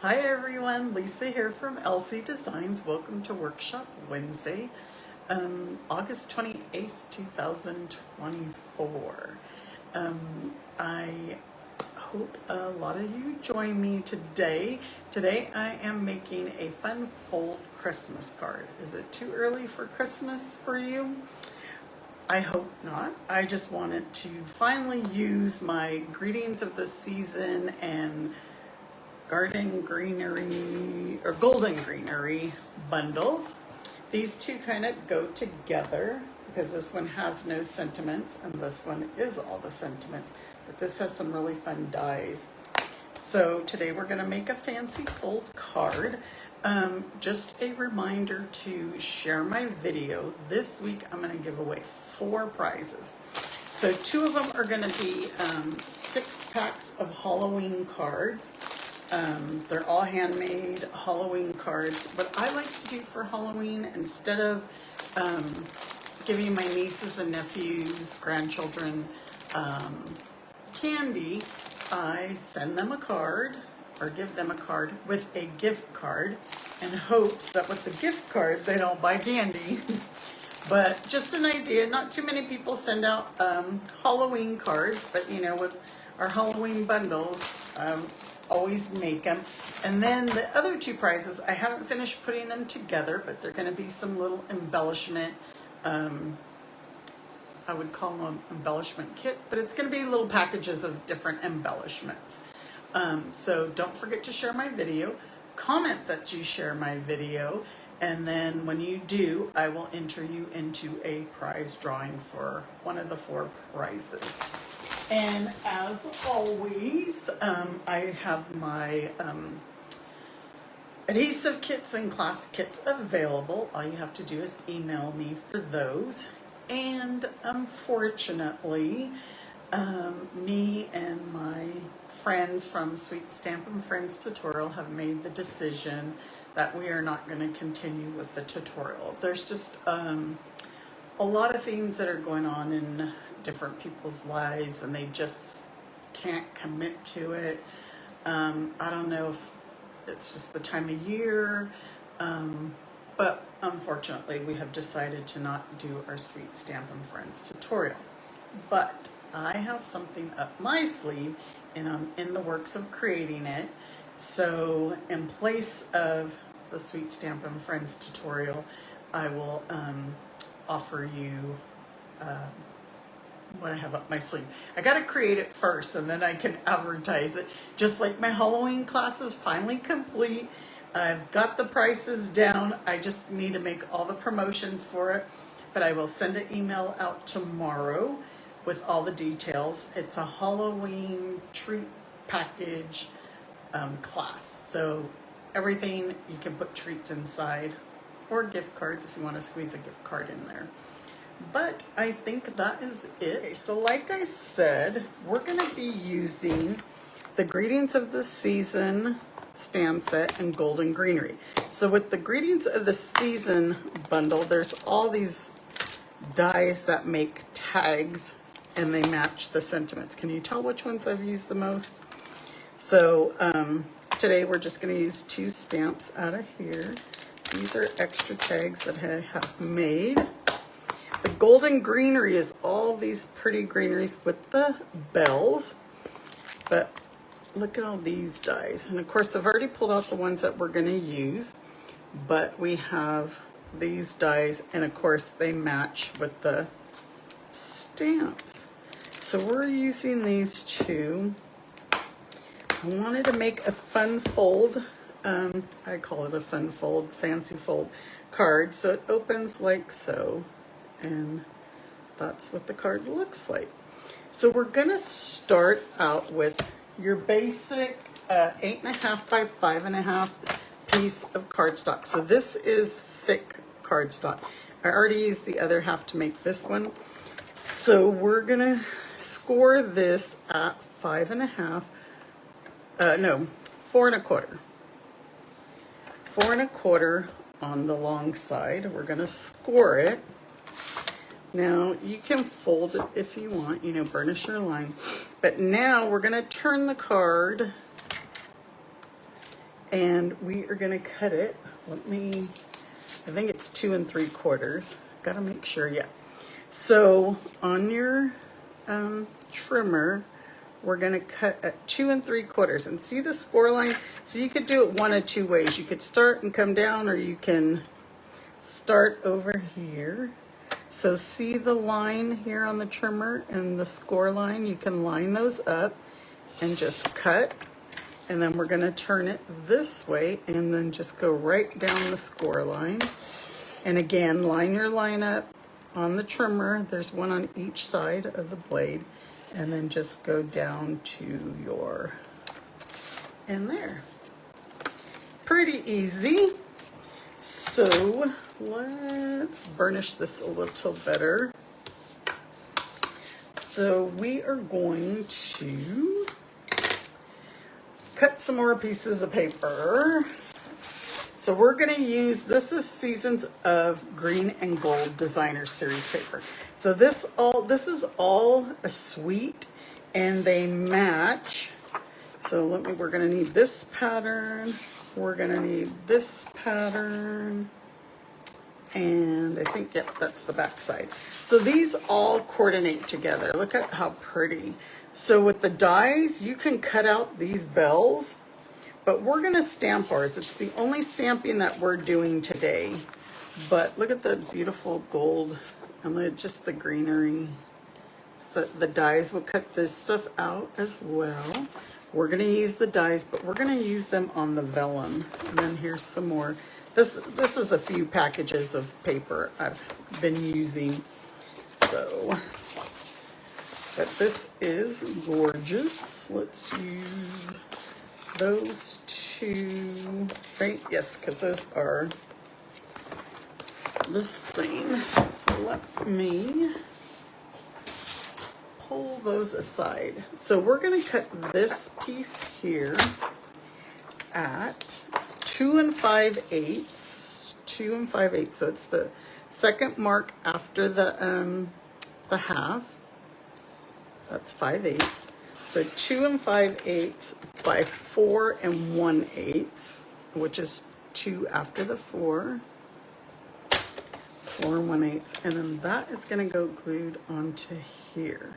Hi everyone, Lisa here from LC Designs. Welcome to Workshop Wednesday, August 28th, 2024. I hope a lot of you join me today. Today I am making a fun fold Christmas card. Is it too early for Christmas for you? I hope not. I just wanted to finally use my greetings of the season and garden greenery or golden greenery bundles. These two kind of go together because this one has no sentiments and this one is all the sentiments, but this has some really fun dies. So today we're going to make a fancy fold card. Just a reminder to share my video. This week I'm going to give away 4 prizes. So 2 of them are going to be 6 packs of Halloween cards. They're all handmade Halloween cards. What I like to do for Halloween, instead of giving my nieces and nephews, grandchildren candy, I send them a card or give them a card with a gift card in hopes that with the gift card they don't buy candy. But just an idea, not too many people send out Halloween cards, but you know, with our Halloween bundles, always make them. And then the other 2 prizes, I haven't finished putting them together, but they're going to be some little embellishment, I would call them embellishment kit, but it's going to be little packages of different embellishments. So don't forget to share my video, comment that you share my video, and then when you do, I will enter you into a prize drawing for one of the 4 prizes. And as always, I have my adhesive kits and class kits available. All you have to do is email me for those. And unfortunately, me and my friends from Sweet Stampin' Friends tutorial have made the decision that we are not going to continue with the tutorial. There's just a lot of things that are going on in different people's lives and they just can't commit to it. I don't know if it's just the time of year, but unfortunately we have decided to not do our Sweet Stampin' Friends tutorial. But I have something up my sleeve and I'm in the works of creating it. So in place of the Sweet Stampin' Friends tutorial, I will offer you what I have up my sleeve. I got to create it first and then I can advertise it. Just like my Halloween class is finally complete. I've got the prices down. I just need to make all the promotions for it. But I will send an email out tomorrow with all the details. It's a Halloween treat package class. So everything, you can put treats inside or gift cards if you want to squeeze a gift card in there. But I think that is it. Okay, so like I said, we're going to be using the Greetings of the Season stamp set and Golden Greenery. So with the Greetings of the Season bundle, there's all these dies that make tags and they match the sentiments. Can you tell which ones I've used the most? So today we're just going to use 2 stamps out of here. These are extra tags that I have made. The Golden Greenery is all these pretty greeneries with the bells, but look at all these dies. And of course, I've already pulled out the ones that we're going to use, but we have these dies, and of course, they match with the stamps. So we're using these 2. I wanted to make a fun fold. I call it a fun fold, fancy fold card. So it opens like so. And that's what the card looks like. So we're going to start out with your basic 8.5 by 5.5 piece of cardstock. So this is thick cardstock. I already used the other half to make this one. So we're going to score this at 5.5, no, 4 1/4. 4 1/4 on the long side. We're going to score it. Now, you can fold it if you want, you know, burnish your line. But now we're going to turn the card and we are gonna cut it. I think it's 2 3/4. Gotta make sure, yeah. So on your trimmer, we're gonna cut at 2 3/4, and see the score line? So you could do it one of two ways. You could start and come down, or you can start over here. So see the line here on the trimmer and the score line? You can line those up and just cut. And then we're gonna turn it this way and then just go right down the score line. And again, line your line up on the trimmer. There's one on each side of the blade. And then just go down to your, and there. Pretty easy. So let's burnish this a little better. So we are going to cut some more pieces of paper. So we're gonna use, this is Seasons of Green and Gold Designer Series paper. So this is all a suite, and they match. So we're gonna need this pattern, we're gonna need this pattern, and I think, yep, that's the back side. So these all coordinate together. Look at how pretty. So with the dies, you can cut out these bells, but we're gonna stamp ours. It's the only stamping that we're doing today. But look at the beautiful gold and just the greenery. So the dies will cut this stuff out as well. We're gonna use the dies, but we're gonna use them on the vellum. And then here's some more. This is a few packages of paper I've been using. So, but this is gorgeous. Let's use those two, right? Yes, because those are the same. So let me pull those aside. So we're going to cut this piece here at 2 5/8. 2 5/8. So it's the second mark after the half. That's 5/8. So 2 5/8 by 4 1/8, which is 2 after the 4. 4 1/8, and then that is going to go glued onto here.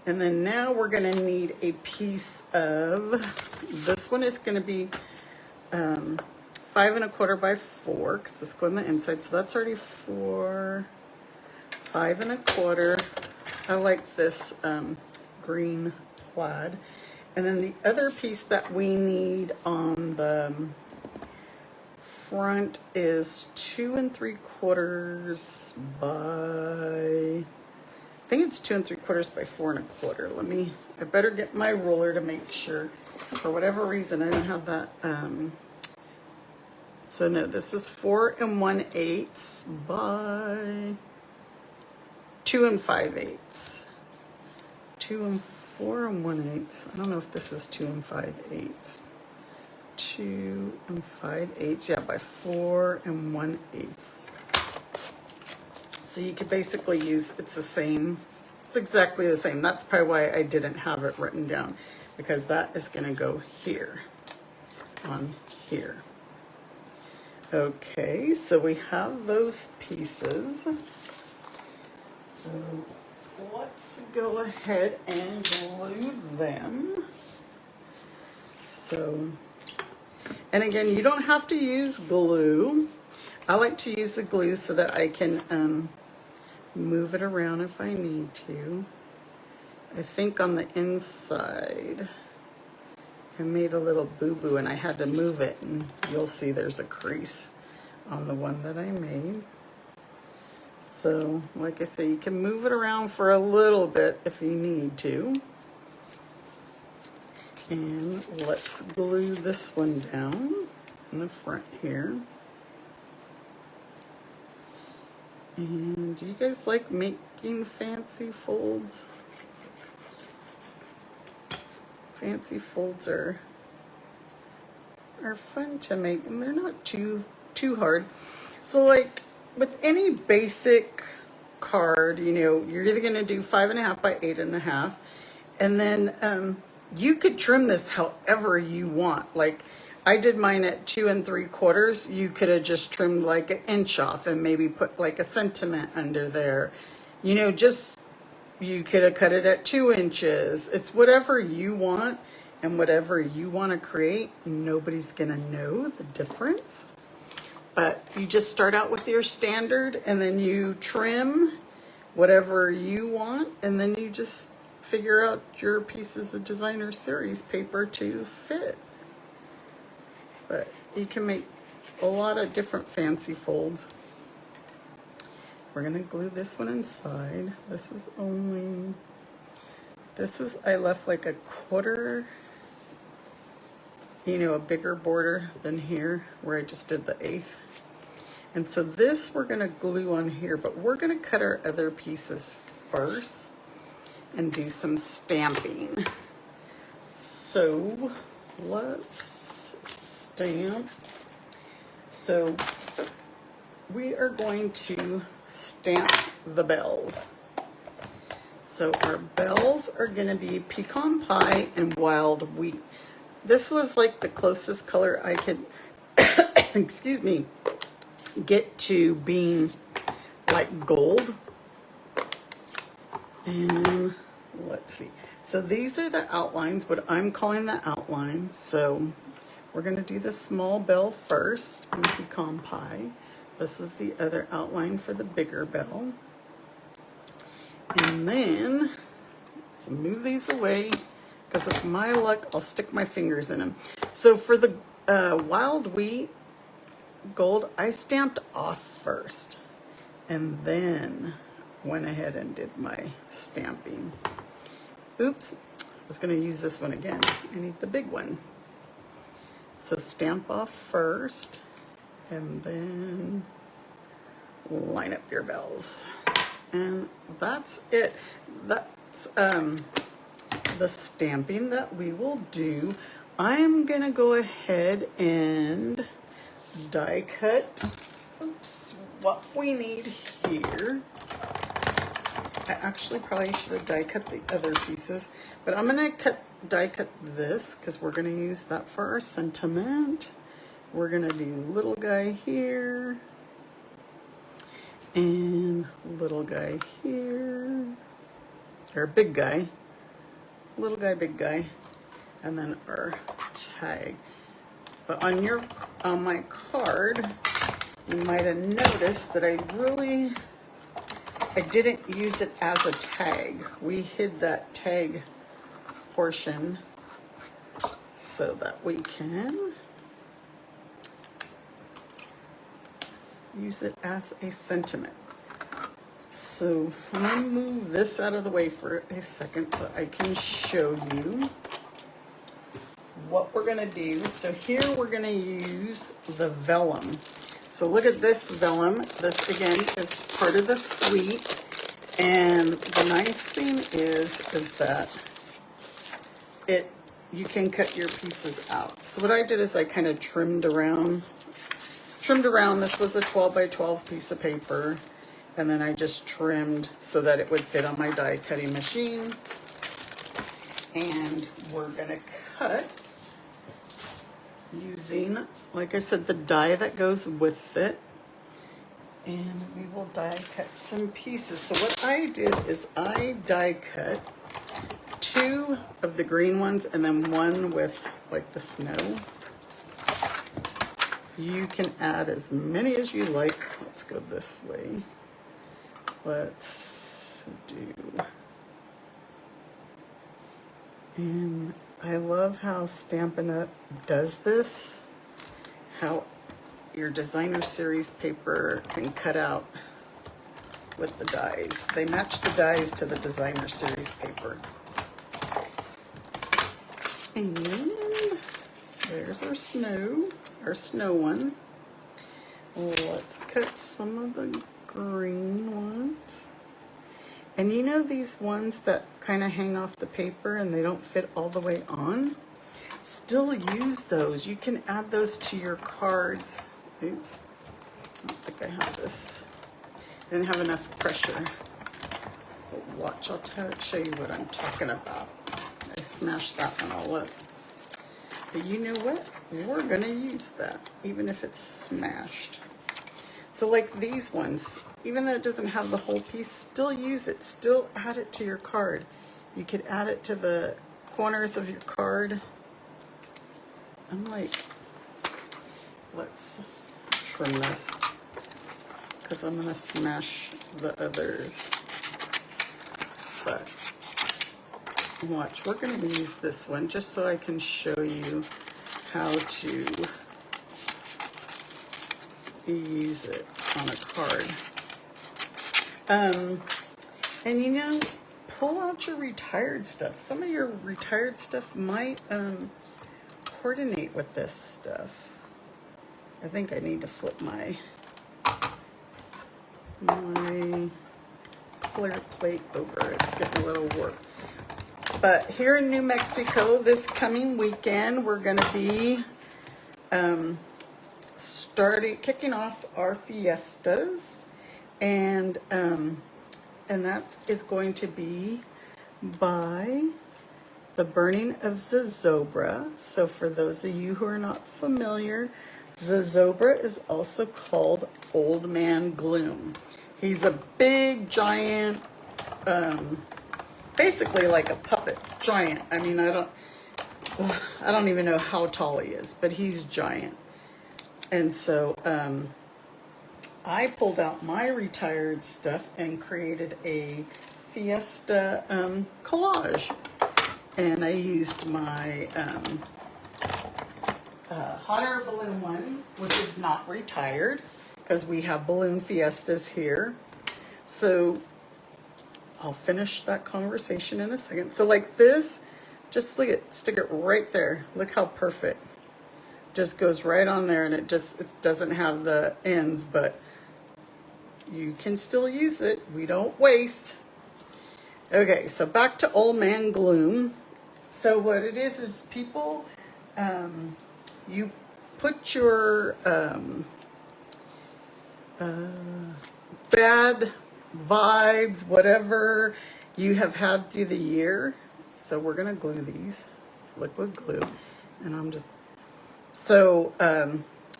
And then now we're going to need a piece of, this one is going to be 5 1/4 by 4, because it's going on the inside. So that's already 4, 5 1/4. I like this green plaid. And then the other piece that we need on the front is 2 3/4 by, I think it's 2 3/4 by 4 1/4. I better get my ruler to make sure. For whatever reason, I don't have that. So no, this is 4 1/8 by 2 5/8. 2 4 1/8. I don't know if this is 2 5/8. 2 5/8, yeah, by 4 1/8. So you could basically use, it's the same, it's exactly the same. That's probably why I didn't have it written down, because that is going to go here, on here. Okay, so we have those pieces. So let's go ahead and glue them. So, and again, you don't have to use glue. I like to use the glue so that I can move it around if I need to. I think on the inside, I made a little boo-boo and I had to move it, and you'll see there's a crease on the one that I made. So, like I say, you can move it around for a little bit if you need to. And let's glue this one down in the front here. And do you guys like making fancy folds? Fancy folds are fun to make, and they're not too hard. So like with any basic card, you know, you're either going to do 5 1/2 by 8 1/2, and then you could trim this however you want. Like I did mine at 2 3/4. You could have just trimmed like an inch off and maybe put like a sentiment under there. You know, just, you could have cut it at 2 inches. It's whatever you want and whatever you want to create. Nobody's going to know the difference. But you just start out with your standard and then you trim whatever you want, and then you just figure out your pieces of designer series paper to fit. But you can make a lot of different fancy folds. We're gonna glue this one inside. This is, I left like a 1/4, you know, a bigger border than here where I just did the 1/8. And so this we're gonna glue on here, but we're gonna cut our other pieces first and do some stamping. So let's stamp. So we are going to stamp the bells. So our bells are gonna be pecan pie and wild wheat. This was like the closest color I could, excuse me, get to being like gold. And let's see. So these are the outlines, what I'm calling the outline. So we're going to do the small bell first in pecan pie. This is the other outline for the bigger bell. And then, let's move these away, because with my luck, I'll stick my fingers in them. So for the wild wheat gold, I stamped off first and then went ahead and did my stamping. Oops, I was going to use this one again. I need the big one. So stamp off first and then line up your bells. And that's it. That's the stamping that we will do. I'm going to go ahead and die cut, oops, what we need here. I actually probably should have die cut the other pieces, but I'm gonna die cut this because we're gonna use that for our sentiment. We're gonna do little guy here and little guy here, or big guy, little guy, big guy, and then our tag. But on my card, you might have noticed that I didn't use it as a tag. We hid that tag portion so that we can use it as a sentiment. So I'm going to move this out of the way for a second so I can show you what we're going to do. So here we're going to use the vellum. So look at this vellum. This again is part of the suite. And the nice thing is that you can cut your pieces out. So what I did is I kind of trimmed around. This was a 12 by 12 piece of paper. And then I just trimmed so that it would fit on my die cutting machine. And we're gonna cut using, like I said, the die that goes with it. And we will die cut some pieces. So what I did is I die cut 2 of the green ones and then 1 with like the snow. You can add as many as you like. Let's go this way. Let's do, and I love how Stampin' Up! Does this, how your designer series paper can cut out with the dies. They match the dies to the designer series paper. And there's our snow one. Let's cut some of the green ones. And you know these ones that kind of hang off the paper and they don't fit all the way on? Still use those. You can add those to your cards. Oops, I don't think I have this. I didn't have enough pressure. But watch, I'll show you what I'm talking about. I smashed that one all up. But you know what? We're gonna use that, even if it's smashed. So like these ones, even though it doesn't have the whole piece, still use it, still add it to your card. You could add it to the corners of your card. I'm like, let's trim this, because I'm gonna smash the others. But watch, we're gonna use this one just so I can show you how to use it on a card. And you know, pull out your retired stuff. Some of your retired stuff might coordinate with this stuff. I think I need to flip my clear plate over. It's getting a little warped. But here in New Mexico, this coming weekend, we're going to be kicking off our fiestas, and that is going to be by the burning of Zozobra. So for those of you who are not familiar, Zozobra is also called Old Man Gloom. He's a big, giant, basically like a puppet giant. I mean, I don't even know how tall he is, but he's giant. And so I pulled out my retired stuff and created a fiesta collage. And I used my hot air balloon one, which is not retired, because we have balloon fiestas here. So I'll finish that conversation in a second. So like this, just look at, stick it right there. Look how perfect. Just goes right on there, and it doesn't have the ends, but you can still use it. We don't waste. Okay, so back to Old Man Gloom. So what it is people, you put your bad vibes, whatever you have had through the year. So we're gonna glue these, liquid glue, and I'm just, so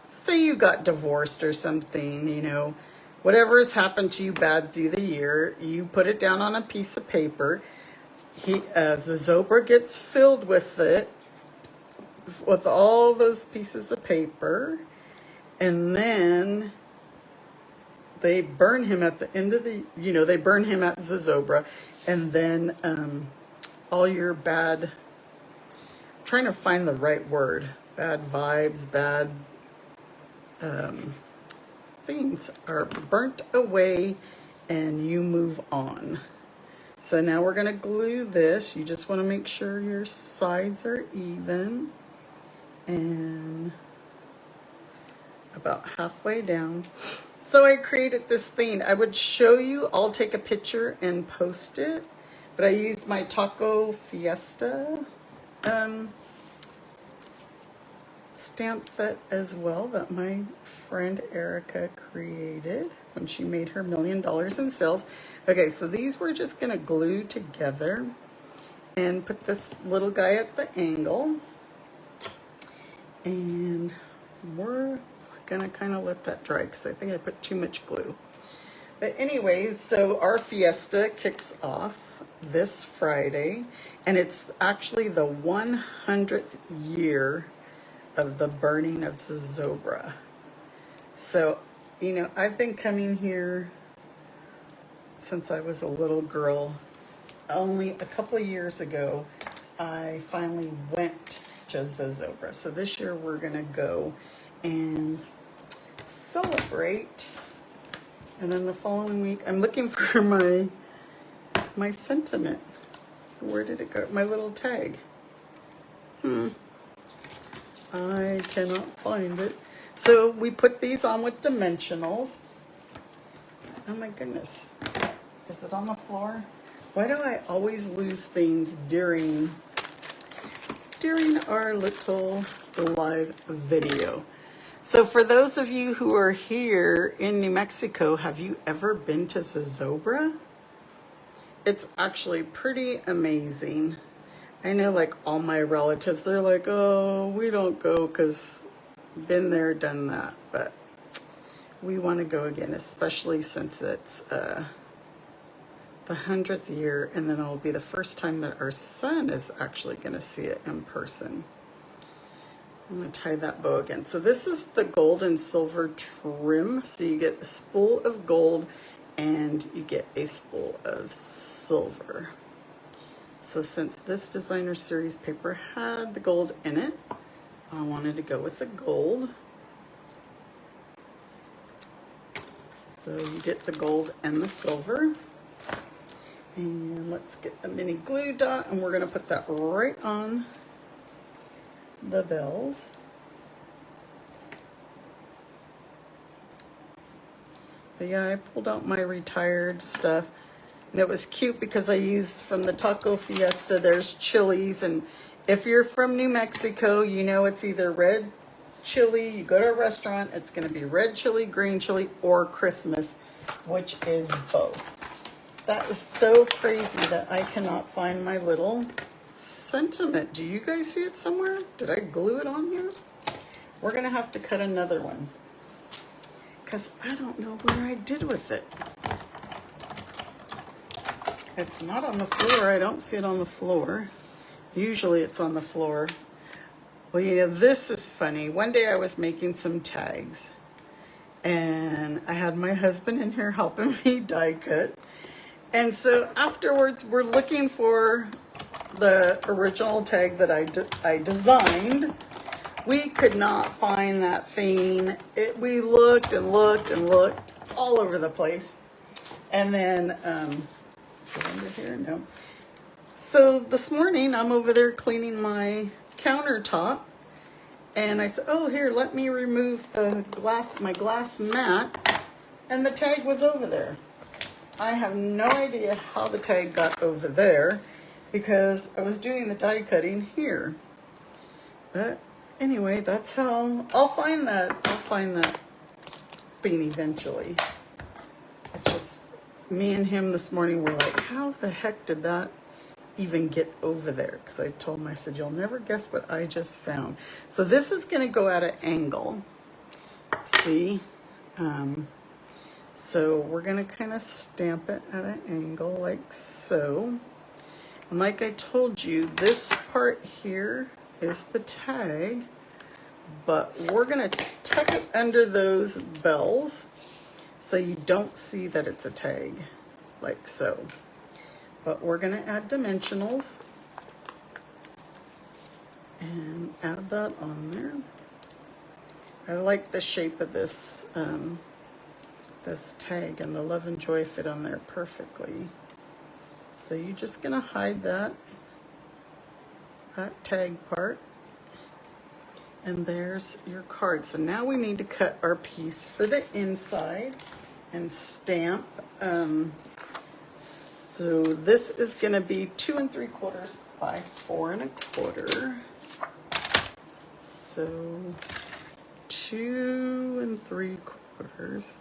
say you got divorced or something, you know, whatever has happened to you bad through the year, you put it down on a piece of paper. The Zozobra gets filled with it, with all those pieces of paper, and then they burn him at the end of the, you know, they burn him at Zozobra, and then all your bad, I'm trying to find the right word, bad vibes, bad things are burnt away, and you move on. So now we're going to glue this. You just want to make sure your sides are even and about halfway down. So I created this thing. I would show you, I'll take a picture and post it, but I used my Taco Fiesta stamp set as well that my friend Erica created when she made her $1 million in sales. Okay, so these we're just gonna glue together and put this little guy at the angle, and we're gonna kind of let that dry because I think I put too much glue. But anyway, so our fiesta kicks off this Friday, and it's actually the 100th year of the burning of Zozobra. So, you know, I've been coming here since I was a little girl. Only a couple of years ago, I finally went to Zozobra. So this year we're gonna go and celebrate. And then the following week, I'm looking for my sentiment. Where did it go? My little tag. I cannot find it. So we put these on with dimensionals. Oh my goodness. Is it on the floor? Why do I always lose things during our little live video? So for those of you who are here in New Mexico, have you ever been to Zozobra? It's actually pretty amazing. I know like all my relatives, they're like, oh, we don't go because been there, done that. But we want to go again, especially since it's the 100th year, and then it'll be the first time that our son is actually going to see it in person. I'm going to tie that bow again. So this is the gold and silver trim. So you get a spool of gold and you get a spool of silver. So since this designer series paper had the gold in it, I wanted to go with the gold. So you get the gold and the silver. And let's get the mini glue dot, and we're going to put that right on the bells. But yeah, I pulled out my retired stuff, and it was cute because I used from the Taco Fiesta, there's chilies, and if you're from New Mexico, you know it's either red chili, you go to a restaurant, it's going to be red chili, green chili, or Christmas, which is both. That is so crazy that I cannot find my little sentiment. Do you guys see it somewhere? Did I glue it on here? We're going to have to cut another one because I don't know where I did with it. It's not on the floor. I don't see it on the floor. Usually it's on the floor. Well, you know, this is funny. One day I was making some tags, and I had my husband in here helping me die cut. And so afterwards, we're looking for the original tag that I designed. We could not find that thing. We looked and looked and looked all over the place. And then, go under here, no. So this morning, I'm over there cleaning my countertop. And I said, oh, here, let me remove the my glass mat. And the tag was over there. I have no idea how the tag got over there because I was doing the die cutting here. But anyway, that's how I'll find that thing eventually. It's just me and him this morning were like, how the heck did that even get over there? Because I told him, I said, you'll never guess what I just found. So this is going to go at an angle. See? So we're going to kind of stamp it at an angle like so. And like I told you, this part here is the tag, but we're going to tuck it under those bells so you don't see that it's a tag, like so. But we're going to add dimensionals and add that on there. I like the shape of this this tag, and the love and joy fit on there perfectly. So you're just going to hide that tag part, and there's your card. So now we need to cut our piece for the inside and stamp. So this is going to be 2 3/4 by 4 1/4. So 2 3/4.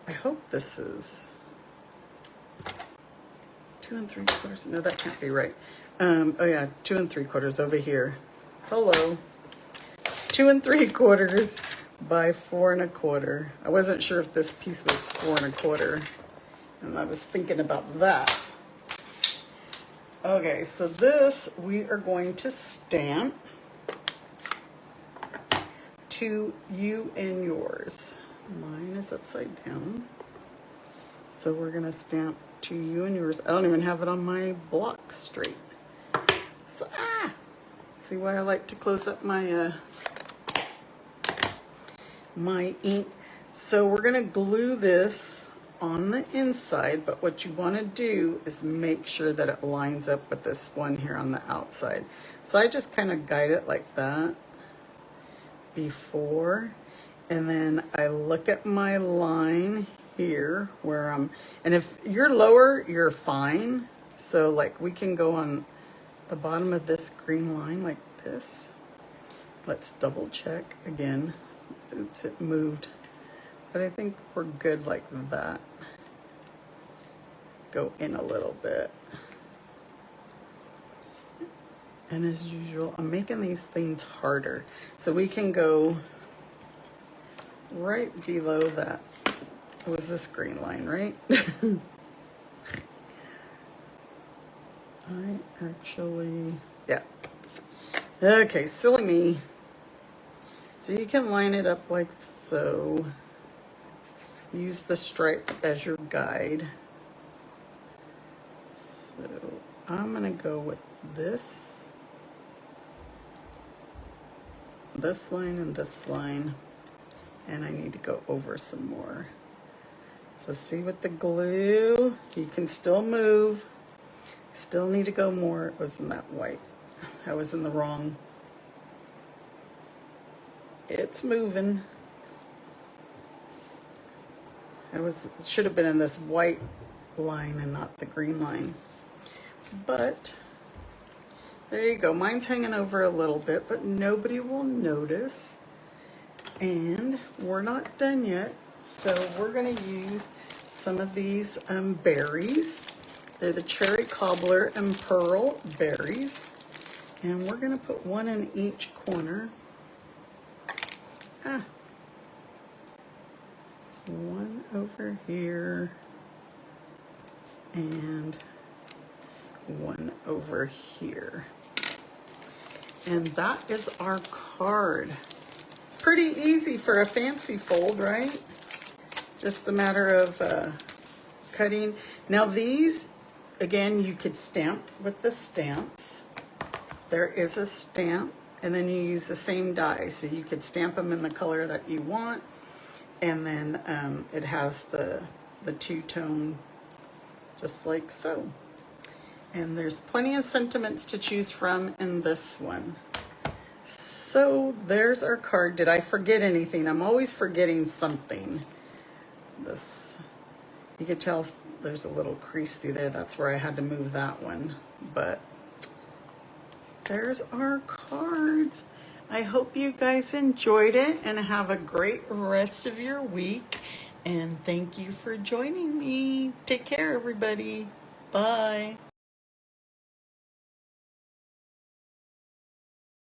I hope this is 2 3/4. No, that can't be right. Oh yeah, 2 3/4 over here. Hello. 2 3/4 by 4 1/4. I wasn't sure if this piece was 4 1/4, and I was thinking about that. Okay, so this we are going to stamp to you and yours. Mine is upside down. So we're going to stamp to you and yours. I don't even have it on my block straight. So, see why I like to close up my my ink. So we're going to glue this on the inside, but what you want to do is make sure that it lines up with this one here on the outside. So I just kind of guide it like that before, and then I look at my line here where I'm, and if you're lower, you're fine. So like we can go on the bottom of this green line like this. Let's double check again. Oops, it moved. But I think we're good like that. Go in a little bit. And as usual, I'm making these things harder. So we can go right below that. It was this green line, right? I actually, yeah. Okay, silly me. So you can line it up like so. Use the stripes as your guide. So I'm gonna go with this line and this line, and I need to go over some more. So see with the glue, you can still move. Still need to go more. It wasn't that white. I was in the wrong. It's moving. Should have been in this white line and not the green line. But there you go. Mine's hanging over a little bit, but nobody will notice. And we're not done yet. So we're going to use some of these berries. They're the cherry cobbler and pearl berries. And we're going to put one in each corner. One over here. And one over here. And that is our card. Pretty easy for a fancy fold, right? Just a matter of cutting. Now these, again, you could stamp with the stamps. There is a stamp, and then you use the same die. So you could stamp them in the color that you want, and then it has the two-tone, just like so. And there's plenty of sentiments to choose from in this one. So there's our card. Did I forget anything? I'm always forgetting something. This, you can tell there's a little crease through there. That's where I had to move that one. But there's our cards. I hope you guys enjoyed it and have a great rest of your week. And thank you for joining me. Take care, everybody. Bye.